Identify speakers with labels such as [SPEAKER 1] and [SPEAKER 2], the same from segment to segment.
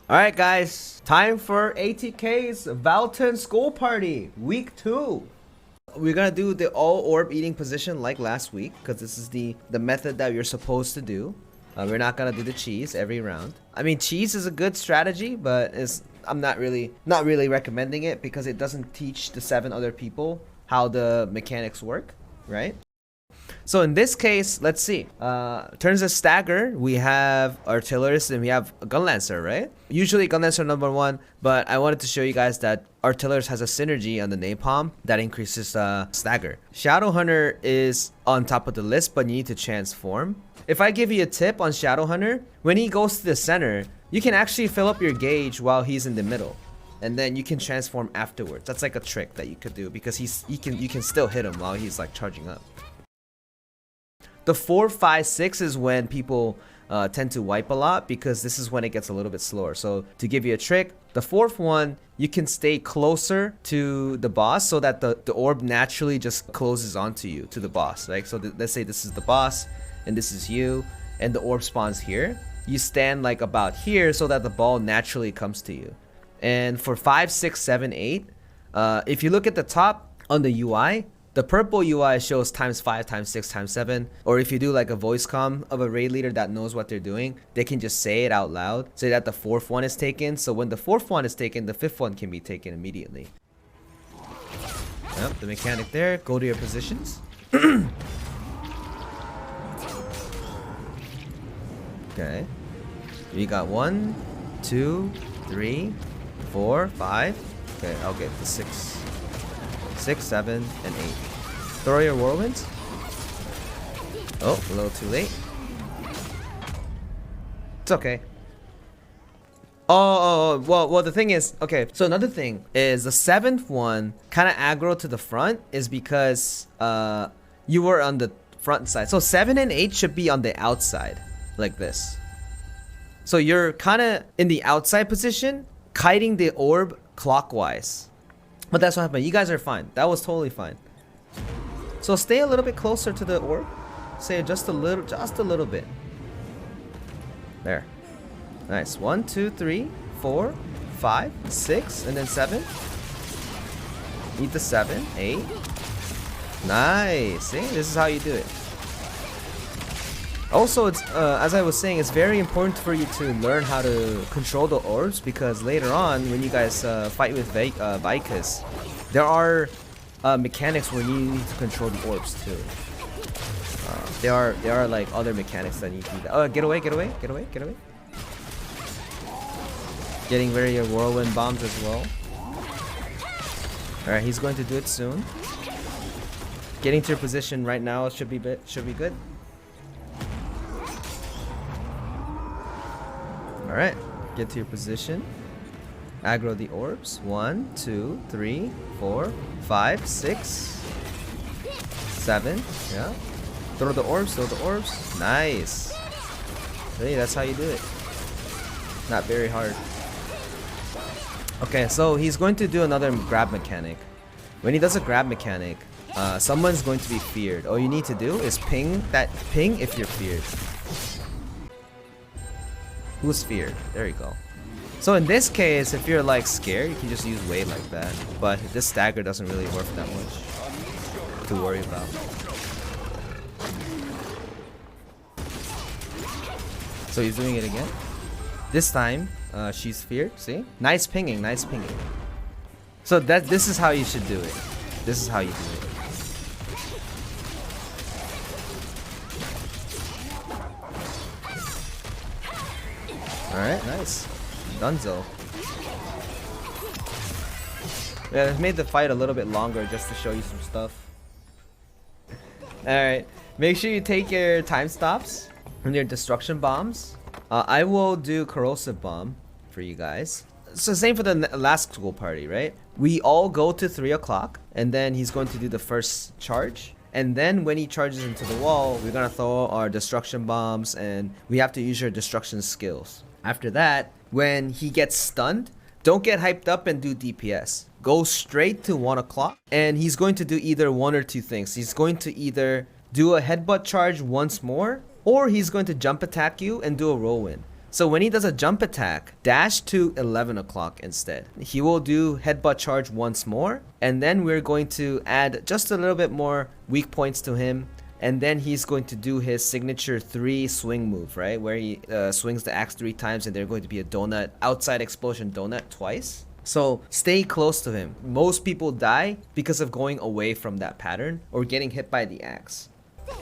[SPEAKER 1] Alright guys, time for ATK's Valtan School Party, week 2. We're gonna do the all orb eating position like last week, because this is the method that you're supposed to do. We're not gonna do the cheese every round. I mean, cheese is a good strategy, but I'm not really recommending it because it doesn't teach the 7 other people how the mechanics work, right? So in this case, let's see. Turns of stagger, we have artillerist and we have a gun lancer, right? Usually gun lancer number 1, but I wanted to show you guys that artillerist has a synergy on the napalm that increases stagger. Shadow hunter is on top of the list, but you need to transform. If I give you a tip on shadow hunter, when he goes to the center, you can actually fill up your gauge while he's in the middle, and then you can transform afterwards. That's like a trick that you could do because you can still hit him while he's like charging up. The 4, 5, 6 is when people tend to wipe a lot because this is when it gets a little bit slower. So to give you a trick, the 4th one, you can stay closer to the boss so that the orb naturally just closes onto you, to the boss. Like, so let's say this is the boss and this is you and the orb spawns here. You stand like about here so that the ball naturally comes to you. And for 5, 6, 7, 8, if you look at the top on the UI, the purple UI shows times 5, times 6, times 7. Or if you do like a voice comm of a raid leader that knows what they're doing, they can just say it out loud. Say that the 4th one is taken. So when the 4th one is taken, the 5th one can be taken immediately. Yep, the mechanic there. Go to your positions. Okay. We got 1, 2, 3, 4, 5. Okay, I'll get the 6, 7, and 8. Throw your whirlwinds. Oh, a little too late. It's okay. Well, the thing is, okay, so another thing is the 7th one kind of aggro to the front is because you were on the front side. So 7 and 8 should be on the outside, like this. So you're kind of in the outside position, kiting the orb clockwise. But that's what happened. You guys are fine. That was totally fine. So stay a little bit closer to the orb. Say just a little bit. There. Nice. 1, 2, 3, 4, 5, 6, and then 7. Eat the 7, 8. Nice. See, this is how you do it. Also, it's as I was saying, it's very important for you to learn how to control the orbs, because later on, when you guys fight with Vykas, there are mechanics where you need to control the orbs too. There are like other mechanics that need to do that. Oh, get away! Getting ready to whirlwind bombs as well. All right, he's going to do it soon. Getting to your position right now should be good. Alright, get to your position. Aggro the orbs. 1, 2, 3, 4, 5, 6, 7. Yeah. Throw the orbs. Nice. Hey, that's how you do it. Not very hard. Okay, so he's going to do another grab mechanic. When he does a grab mechanic, someone's going to be feared. All you need to do is ping if you're feared. Who's feared? There you go. So in this case, if you're like scared, you can just use wave like that. But this stagger doesn't really work that much to worry about. So he's doing it again. This time, she's feared. See? Nice pinging. So this is how you should do it. This is how you do it. Alright, nice. Dunzo. Yeah, it made the fight a little bit longer just to show you some stuff. Alright, make sure you take your time stops and your destruction bombs. I will do corrosive bomb for you guys. So same for the last school party, right? We all go to 3 o'clock and then he's going to do the first charge. And then when he charges into the wall, we're gonna throw our destruction bombs and we have to use your destruction skills. After that, when he gets stunned, don't get hyped up and do DPS. Go straight to 1 o'clock and he's going to do either 1 or 2 things. He's going to either do a headbutt charge once more, or he's going to jump attack you and do a whirlwind. So when he does a jump attack, dash to 11 o'clock instead. He will do headbutt charge once more, and then we're going to add just a little bit more weak points to him, and then he's going to do his signature 3 swing move, right? Where he swings the axe 3 times, and they're going to be a donut, outside explosion donut twice. So stay close to him. Most people die because of going away from that pattern or getting hit by the axe.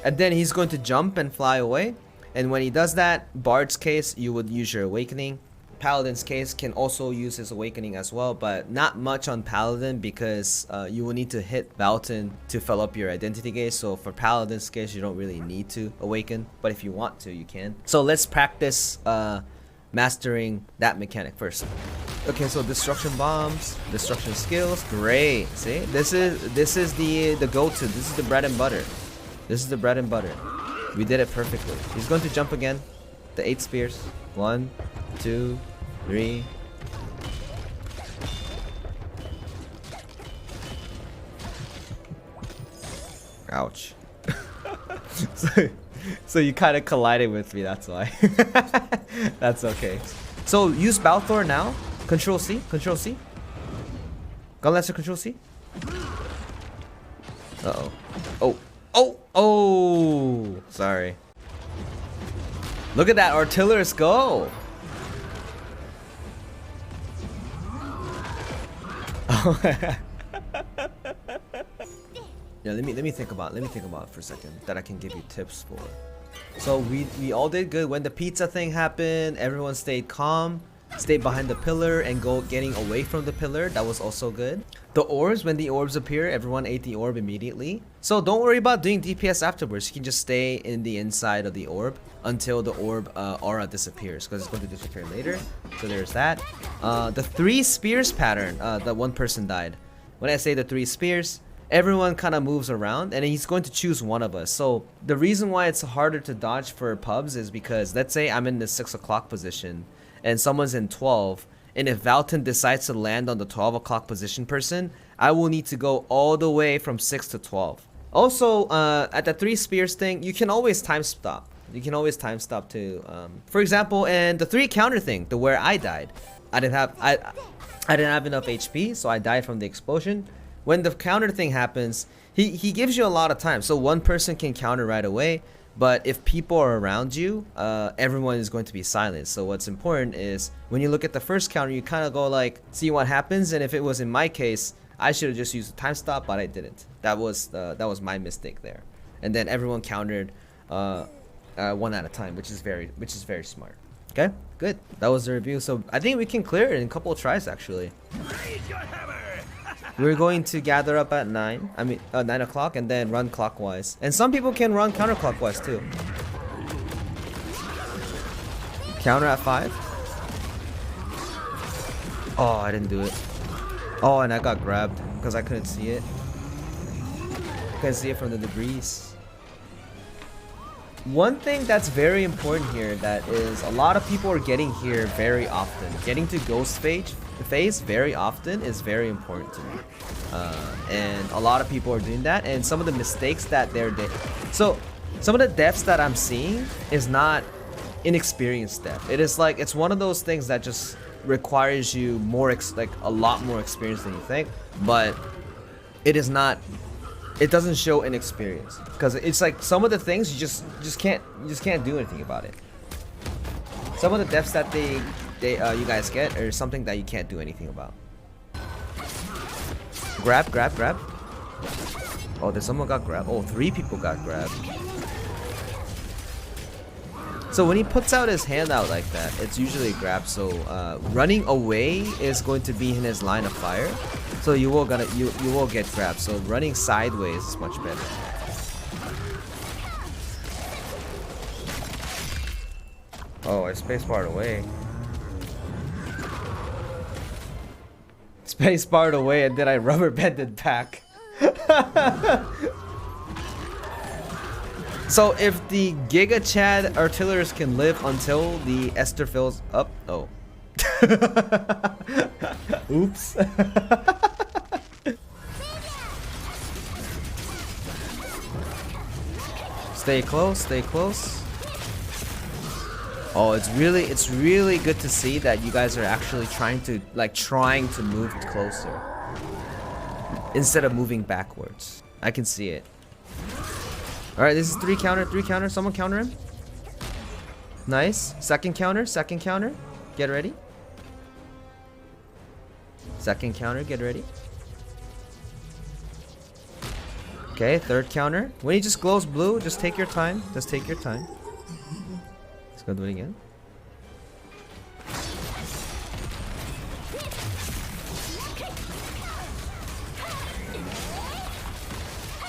[SPEAKER 1] And then he's going to jump and fly away. And when he does that, Bard's case, you would use your awakening. Paladin's case can also use his awakening as well, but not much on Paladin because you will need to hit Valtan to fill up your identity gauge. So for Paladin's case, you don't really need to awaken, but if you want to, you can. So let's practice mastering that mechanic first. Okay, so destruction bombs, destruction skills, great. See, this is the go-to. This is the bread and butter. This is the bread and butter. We did it perfectly. He's going to jump again. The 8 spears. 1, 2, 3. Ouch. So you kind of collided with me, that's why. That's okay. So use Balthor now. Control C, Control C. Gunlancer, Control C. Uh-oh. Oh. Oh! Oh! Sorry. Look at that artillerist go! Yeah, let me think about it for a second that I can give you tips for. So we all did good when the pizza thing happened. Everyone stayed calm, stayed behind the pillar and getting away from the pillar. That was also good. The orbs, when the orbs appear, everyone ate the orb immediately. So don't worry about doing DPS afterwards. You can just stay in the inside of the orb until the orb aura disappears, because it's going to disappear later. So there's that. The 3 spears pattern, that one person died. When I say the 3 spears, everyone kind of moves around and he's going to choose one of us. So the reason why it's harder to dodge for pubs is because, let's say I'm in the 6 o'clock position and someone's in 12, and if Valtan decides to land on the 12 o'clock position person, I will need to go all the way from 6 to 12. Also, at the 3 spears thing, you can always time stop. You can always time stop to, for example, and the 3 counter thing, the where I died, I didn't have enough HP, so I died from the explosion. When the counter thing happens, he gives you a lot of time, so one person can counter right away. But if people are around you, everyone is going to be silent. So what's important is when you look at the first counter, you kind of go like, see what happens. And if it was in my case, I should have just used a time stop, but I didn't. That was my mistake there. And then everyone countered one at a time, which is very smart. Okay, good. That was the review. So I think we can clear it in a couple of tries actually. We're going to gather up at 9 o'clock and then run clockwise. And some people can run counterclockwise too. Counter at 5. Oh, I didn't do it. Oh, and I got grabbed because I couldn't see it. Couldn't see it from the debris. One thing that's very important here that is a lot of people are getting here very often. Getting to ghost phase very often is very important to me. And a lot of people are doing that, and some of the mistakes that so some of the deaths that I'm seeing is not inexperienced death. It is like, it's one of those things that just requires you a lot more experience than you think, but it is not, it doesn't show inexperience, because it's like some of the things you just can't do anything about it. Some of the deaths that you guys get are something that you can't do anything about. Grab. Oh, there's someone got grabbed. Oh, 3 people got grabbed. So when he puts out his hand out like that, it's usually a grab. So running away is going to be in his line of fire. So you will get grabbed. So running sideways is much better. Oh, I spacebarred away. Spacebarred away and then I rubber banded back. So if the Giga Chad artillerists can live until the Esther fills up. Oh. Oops. Stay close, stay close. Oh, it's really good to see that you guys are actually trying to move closer instead of moving backwards. I can see it. All right, this is 3 counter. Someone counter him. Nice. Second counter. Get ready. Second counter, get ready. Okay, third counter. When he just glows blue, just take your time. Let's go do it again.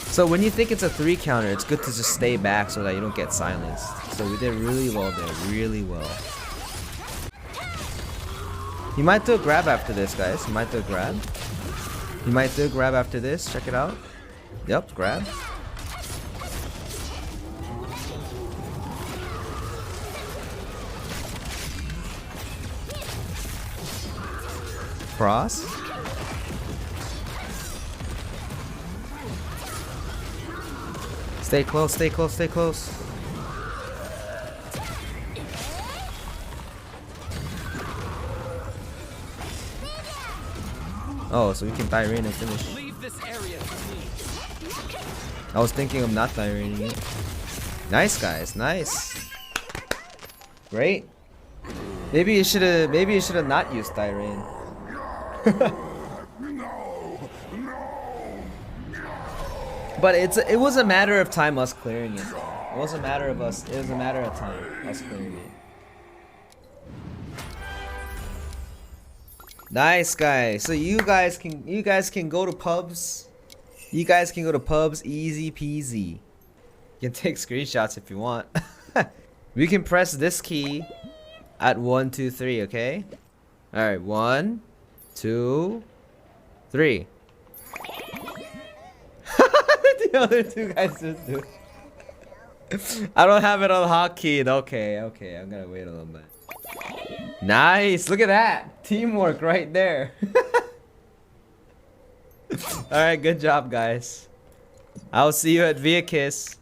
[SPEAKER 1] So when you think it's a 3 counter, it's good to just stay back so that you don't get silenced. So we did really well there, really well. He might do a grab after this, guys. He might do a grab after this. Check it out. Yep, grab. Cross. Stay close. Oh, so we can Tyrene and finish. Leave this area to me. I was thinking of not Tyrening it. Nice, guys. Nice. Great. Maybe you should have not used Tyrene. But it was a matter of time us clearing it. It was a matter of time us clearing it. Nice, guys. So you guys can go to pubs. You guys can go to pubs easy peasy. You can take screenshots if you want. We can press this key at 1, 2, 3, okay? Alright, 1, 2, 3. The other two guys just do it. I don't have it on hotkey. Okay, I'm gonna wait a little bit. Nice, look at that. Teamwork right there. Alright, good job, guys. I'll see you at Vykas.